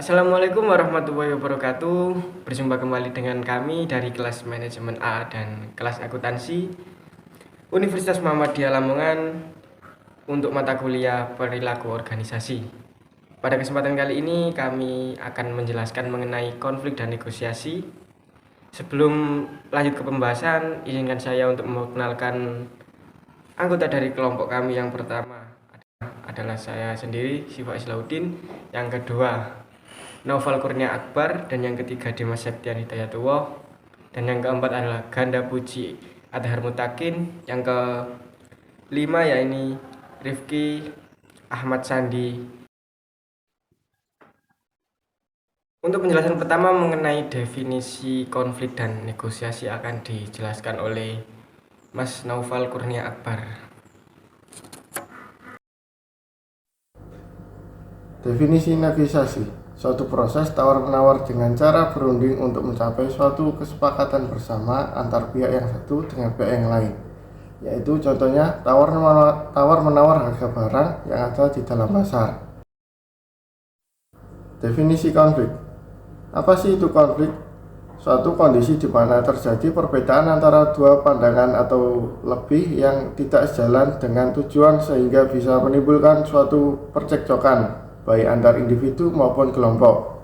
Assalamualaikum warahmatullahi wabarakatuh. Berjumpa kembali dengan kami dari kelas Manajemen A dan kelas Akuntansi Universitas Muhammadiyah Lamongan untuk mata kuliah Perilaku Organisasi. Pada kesempatan kali ini kami akan menjelaskan mengenai konflik dan negosiasi. Sebelum lanjut ke pembahasan, izinkan saya untuk memperkenalkan anggota dari kelompok kami. Yang pertama adalah saya sendiri, Siva Islauddin. Yang kedua, Naufal Kurnia Akbar. Dan yang ketiga, Dimas Septian Hidayatullah. Dan yang keempat adalah Ganda Puji Adhar Mutakin. Yang kelima yakni Rifki Ahmad Sandi. Untuk penjelasan pertama mengenai definisi konflik dan negosiasi akan dijelaskan oleh Mas Naufal Kurnia Akbar. Definisi negosiasi, suatu proses tawar-menawar dengan cara berunding untuk mencapai suatu kesepakatan bersama antar pihak yang satu dengan pihak yang lain, yaitu contohnya tawar-menawar harga barang yang ada di dalam pasar. Definisi konflik. Apa sih itu konflik? Suatu kondisi di mana terjadi perbedaan antara dua pandangan atau lebih yang tidak sejalan dengan tujuan sehingga bisa menimbulkan suatu percekcokan baik antar individu maupun kelompok.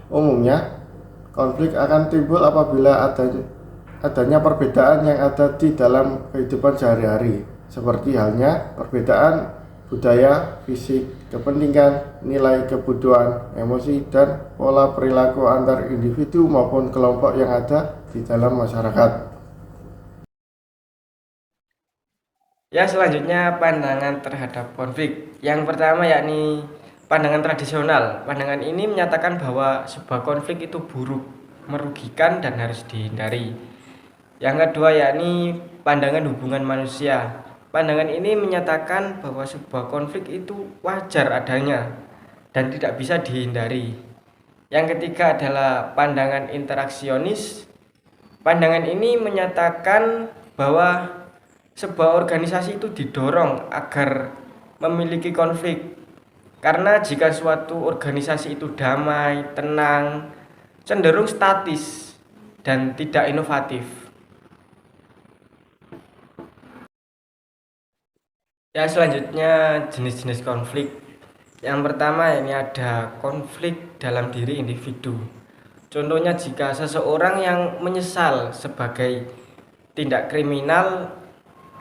Umumnya, konflik akan timbul apabila adanya perbedaan yang ada di dalam kehidupan sehari-hari, seperti halnya perbedaan budaya, fisik, kepentingan, nilai kebutuhan, emosi, dan pola perilaku antar individu maupun kelompok yang ada di dalam masyarakat. Ya, selanjutnya pandangan terhadap konflik. Yang pertama yakni pandangan tradisional. Pandangan ini menyatakan bahwa sebuah konflik itu buruk, merugikan, dan harus dihindari. Yang kedua yakni pandangan hubungan manusia. Pandangan ini menyatakan bahwa sebuah konflik itu wajar adanya dan tidak bisa dihindari. Yang ketiga adalah pandangan interaksionis. Pandangan ini menyatakan bahwa sebuah organisasi itu didorong agar memiliki konflik. Karena jika suatu organisasi itu damai, tenang, cenderung statis dan tidak inovatif. Ya, selanjutnya jenis-jenis konflik. Yang pertama ini ada konflik dalam diri individu. Contohnya jika seseorang yang menyesal sebagai tindak kriminal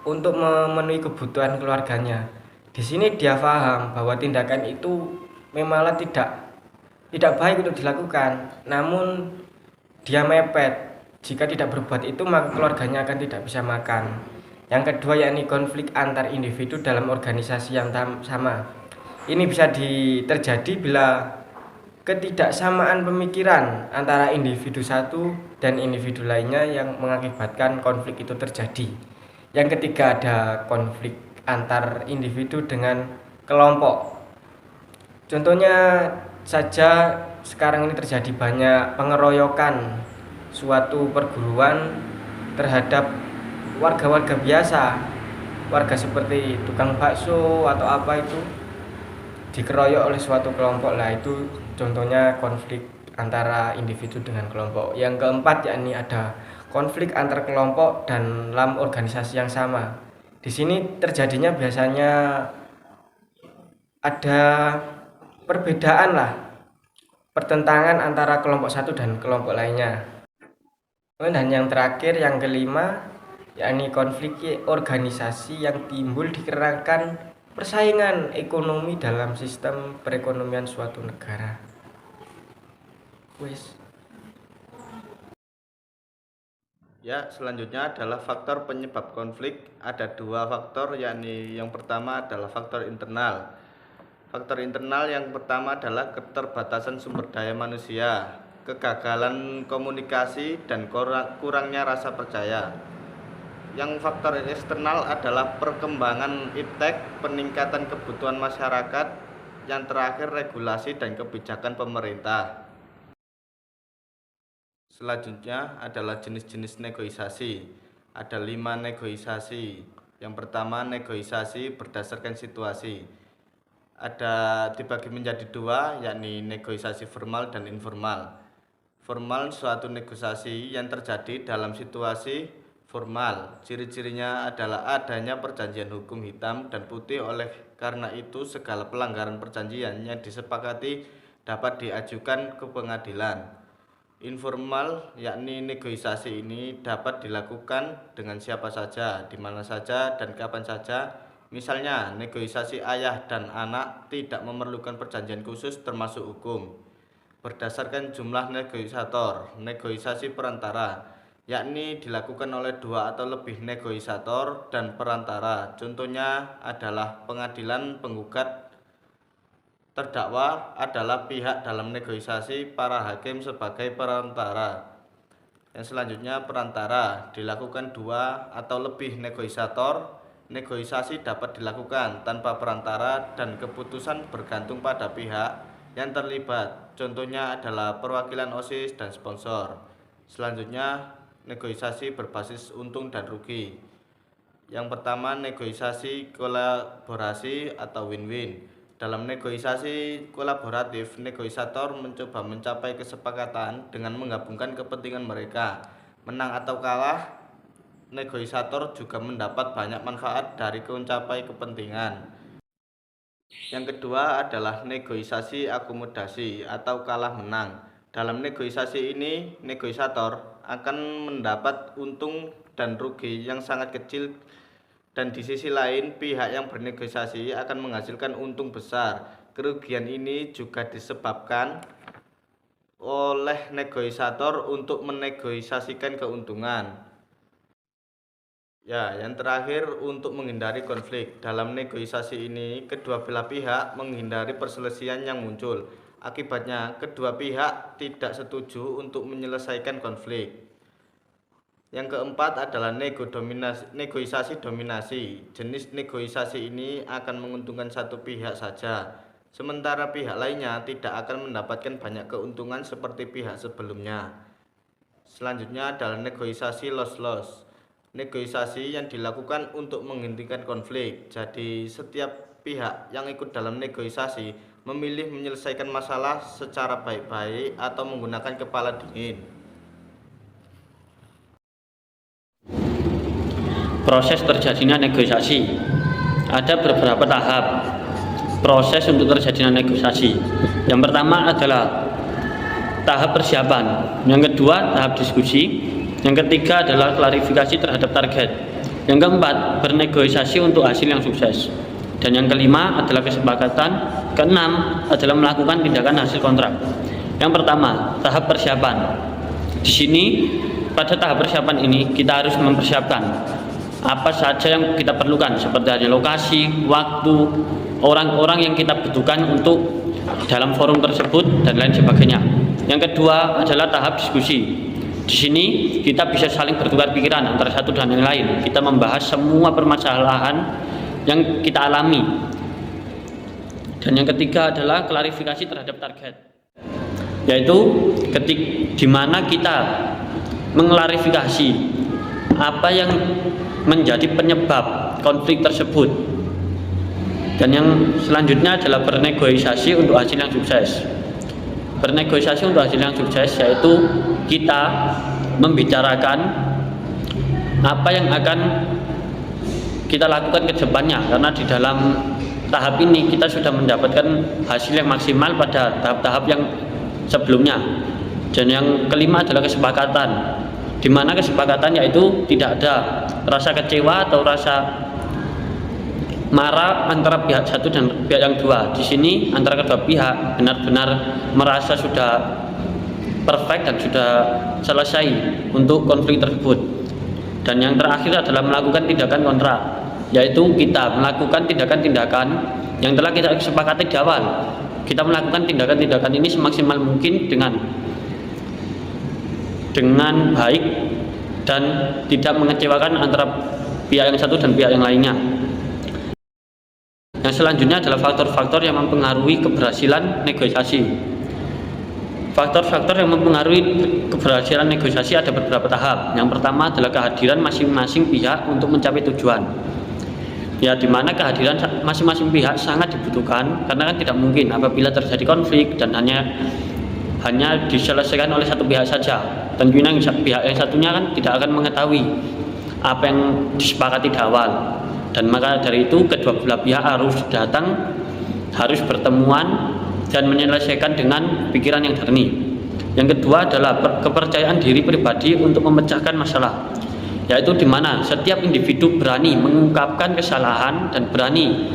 untuk memenuhi kebutuhan keluarganya. Di sini dia paham bahwa tindakan itu memanglah tidak baik untuk dilakukan. Namun dia mepet. Jika tidak berbuat itu maka keluarganya akan tidak bisa makan. Yang kedua yakni konflik antar individu dalam organisasi yang sama. Ini bisa terjadi bila ketidaksamaan pemikiran antara individu satu dan individu lainnya yang mengakibatkan konflik itu terjadi. Yang ketiga ada konflik antar individu dengan kelompok. Contohnya saja sekarang ini terjadi banyak pengeroyokan suatu perguruan terhadap warga-warga biasa. Warga seperti tukang bakso atau apa itu dikeroyok oleh suatu kelompok. Lah itu contohnya konflik antara individu dengan kelompok. Yang keempat yakni ada konflik antar kelompok dan dalam organisasi yang sama. Di sini terjadinya biasanya ada perbedaan lah, pertentangan antara kelompok satu dan kelompok lainnya. Dan yang terakhir yang kelima yakni konflik organisasi yang timbul dikarenakan persaingan ekonomi dalam sistem perekonomian suatu negara. Ya, selanjutnya adalah faktor penyebab konflik. Ada dua faktor, yakni yang pertama adalah faktor internal. Faktor internal yang pertama adalah keterbatasan sumber daya manusia, kegagalan komunikasi, dan kurangnya rasa percaya. Yang faktor eksternal adalah perkembangan iptek, peningkatan kebutuhan masyarakat, yang terakhir regulasi dan kebijakan pemerintah. Selanjutnya adalah jenis-jenis negosiasi. Ada 5 negosiasi. Yang pertama negosiasi berdasarkan situasi. dibagi menjadi dua, yakni negosiasi formal dan informal. Formal suatu negosiasi yang terjadi dalam situasi formal. Ciri-cirinya adalah adanya perjanjian hukum hitam dan putih, oleh karena itu segala pelanggaran perjanjian yang disepakati dapat diajukan ke pengadilan. Informal, yakni negosiasi ini dapat dilakukan dengan siapa saja, di mana saja, dan kapan saja. Misalnya, negosiasi ayah dan anak tidak memerlukan perjanjian khusus termasuk hukum. Berdasarkan jumlah negosiator, negosiasi perantara, yakni dilakukan oleh dua atau lebih negosiator dan perantara. Contohnya adalah pengadilan, penggugat, terdakwa adalah pihak dalam negosiasi, para hakim sebagai perantara. Yang selanjutnya, perantara dilakukan dua atau lebih negosiator. Negosiasi dapat dilakukan tanpa perantara dan keputusan bergantung pada pihak yang terlibat. Contohnya adalah perwakilan OSIS dan sponsor. Selanjutnya, negosiasi berbasis untung dan rugi. Yang pertama, negosiasi kolaborasi atau win-win. Dalam negosiasi kolaboratif, negosiator mencoba mencapai kesepakatan dengan menggabungkan kepentingan mereka. Menang atau kalah, negosiator juga mendapat banyak manfaat dari mencapai kepentingan. Yang kedua adalah negosiasi akomodasi atau kalah menang. Dalam negosiasi ini, negosiator akan mendapat untung dan rugi yang sangat kecil, dan di sisi lain pihak yang bernegosiasi akan menghasilkan untung besar. Kerugian ini juga disebabkan oleh negosiator untuk menegosiasikan keuntungan. Yang terakhir, untuk menghindari konflik. Dalam negosiasi ini, kedua belah pihak menghindari perselisihan yang muncul. Akibatnya, kedua pihak tidak setuju untuk menyelesaikan konflik. Yang keempat adalah negosiasi dominasi. Jenis negosiasi ini akan menguntungkan satu pihak saja, sementara pihak lainnya tidak akan mendapatkan banyak keuntungan seperti pihak sebelumnya. Selanjutnya adalah negosiasi loss-loss. Negosiasi yang dilakukan untuk menghentikan konflik. Jadi setiap pihak yang ikut dalam negosiasi memilih menyelesaikan masalah secara baik-baik atau menggunakan kepala dingin. Proses terjadinya negosiasi. Ada beberapa tahap proses untuk terjadinya negosiasi. Yang pertama adalah tahap persiapan, yang kedua tahap diskusi, yang ketiga adalah klarifikasi terhadap target, yang keempat bernegosiasi untuk hasil yang sukses, dan yang kelima adalah kesepakatan, keenam adalah melakukan tindakan hasil kontrak. Yang pertama, tahap persiapan. Di sini pada tahap persiapan ini kita harus mempersiapkan apa saja yang kita perlukan, seperti hanya lokasi, waktu, orang-orang yang kita butuhkan untuk dalam forum tersebut, dan lain sebagainya. Yang kedua adalah tahap diskusi. Di sini kita bisa saling bertukar pikiran antara satu dan yang lain. Kita membahas semua permasalahan yang kita alami. Dan yang ketiga adalah klarifikasi terhadap target, yaitu di mana kita mengklarifikasi apa yang menjadi penyebab konflik tersebut. Dan yang selanjutnya adalah bernegosiasi untuk hasil yang sukses. Bernegosiasi untuk hasil yang sukses yaitu kita membicarakan apa yang akan kita lakukan ke depannya, karena di dalam tahap ini kita sudah mendapatkan hasil yang maksimal pada tahap-tahap yang sebelumnya. Dan yang kelima adalah kesepakatan, di mana kesepakatan yaitu tidak ada rasa kecewa atau rasa marah antara pihak satu dan pihak yang dua. Di sini antara kedua pihak benar-benar merasa sudah perfect dan sudah selesai untuk konflik tersebut. Dan yang terakhir adalah melakukan tindakan kontrak, yaitu kita melakukan tindakan-tindakan yang telah kita sepakati di awal. Kita melakukan tindakan-tindakan ini semaksimal mungkin dengan baik dan tidak mengecewakan antara pihak yang satu dan pihak yang lainnya. Yang selanjutnya adalah faktor-faktor yang mempengaruhi keberhasilan negosiasi. Faktor-faktor yang mempengaruhi keberhasilan negosiasi ada beberapa tahap. Yang pertama adalah kehadiran masing-masing pihak untuk mencapai tujuan. ya di mana kehadiran masing-masing pihak sangat dibutuhkan, karena kan tidak mungkin apabila terjadi konflik dan hanya diselesaikan oleh satu pihak saja. Tentunya pihak yang satunya kan tidak akan mengetahui apa yang disepakati di awal, dan maka dari itu kedua belah pihak harus datang, harus bertemuan dan menyelesaikan dengan pikiran yang jernih. Yang kedua adalah kepercayaan diri pribadi untuk memecahkan masalah, yaitu di mana setiap individu berani mengungkapkan kesalahan dan berani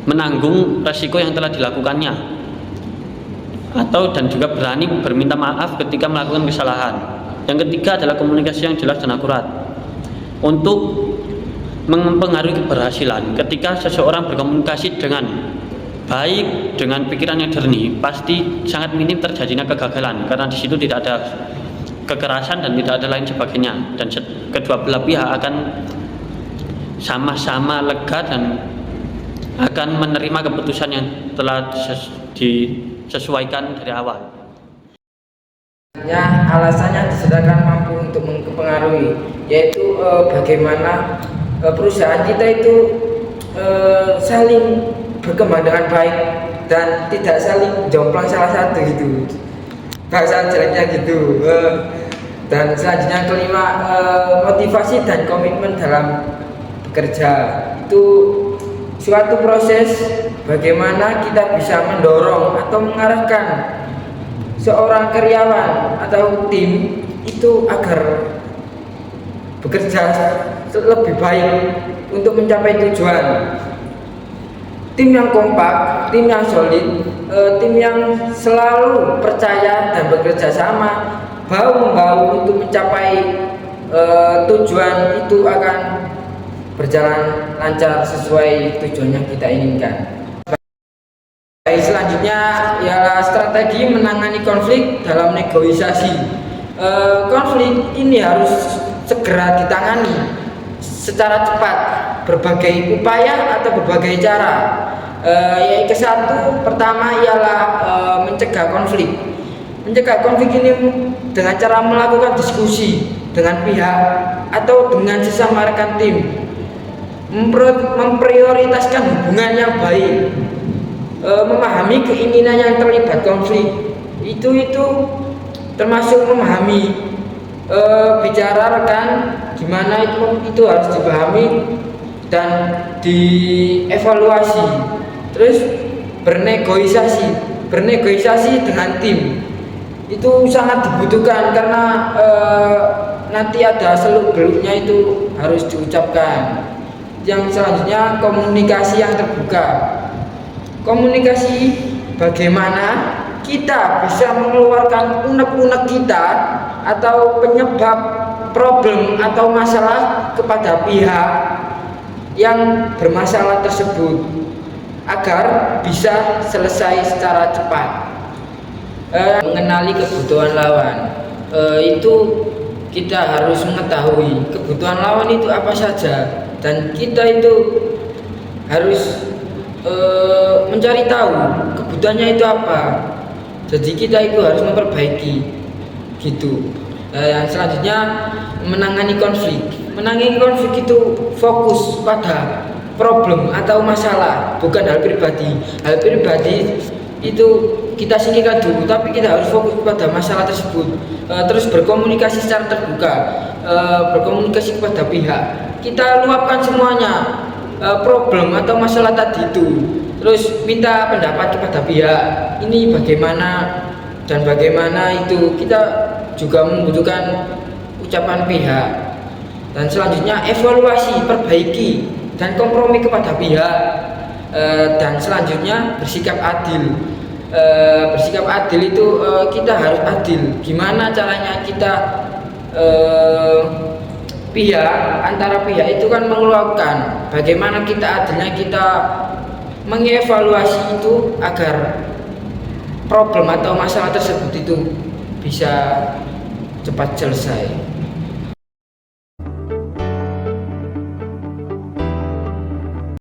menanggung resiko yang telah dilakukannya, dan juga berani berminta maaf ketika melakukan kesalahan. Yang ketiga adalah komunikasi yang jelas dan akurat untuk mempengaruhi keberhasilan. Ketika seseorang berkomunikasi dengan baik, dengan pikiran yang jernih, pasti sangat minim terjadinya kegagalan, karena di situ tidak ada kekerasan dan tidak ada lain sebagainya, dan kedua belah pihak akan sama-sama lega dan akan menerima keputusan yang telah disesuaikan dari awal. Ya, alasannya disediakan mampu untuk mempengaruhi, yaitu bagaimana perusahaan kita itu saling berkembang dengan baik dan tidak saling jomplang salah satu gitu, bahasa jeleknya gitu. Dan selanjutnya kelima, motivasi dan komitmen dalam bekerja. Itu suatu proses bagaimana kita bisa mendorong atau mengarahkan seorang karyawan atau tim itu agar bekerja lebih baik untuk mencapai tujuan. Tim yang kompak, tim yang solid, tim yang selalu percaya dan bekerja sama, bahu-membahu untuk mencapai tujuan itu akan berjalan lancar sesuai tujuan yang kita inginkan. Baik, selanjutnya ialah strategi menangani konflik dalam negosiasi. Konflik ini harus segera ditangani secara cepat, berbagai upaya atau berbagai cara. Yaitu pertama ialah mencegah konflik. Mencegah konflik ini dengan cara melakukan diskusi dengan pihak atau dengan sesama rekan tim, memprioritaskan hubungan yang baik, memahami keinginan yang terlibat konflik. Itu termasuk memahami bicara rekan gimana itu harus dipahami dan dievaluasi. Terus bernegosiasi dengan tim itu sangat dibutuhkan, karena nanti ada seluk beluknya itu harus diucapkan. Yang selanjutnya komunikasi yang terbuka. Komunikasi bagaimana kita bisa mengeluarkan unek-unek kita atau penyebab problem atau masalah kepada pihak yang bermasalah tersebut agar bisa selesai secara cepat. Mengenali kebutuhan lawan, itu kita harus mengetahui kebutuhan lawan itu apa saja, dan kita itu harus mencari tahu kebutuhannya itu apa. Jadi kita itu harus memperbaiki gitu. Yang selanjutnya menangani konflik. Menangani konflik itu fokus pada problem atau masalah, bukan hal pribadi. Hal pribadi itu kita singkirkan dulu, tapi kita harus fokus pada masalah tersebut. Terus berkomunikasi secara terbuka, berkomunikasi kepada pihak. Kita luapkan semuanya, problem atau masalah tadi itu. Terus minta pendapat kepada pihak, ini bagaimana dan bagaimana itu. Kita juga membutuhkan ucapan pihak. Dan selanjutnya evaluasi, perbaiki dan kompromi kepada pihak. Dan selanjutnya bersikap adil. Bersikap adil itu kita harus adil. Gimana caranya kita antara pihak itu kan mengeluarkan, bagaimana kita adilnya kita mengevaluasi itu agar problem atau masalah tersebut itu bisa cepat selesai.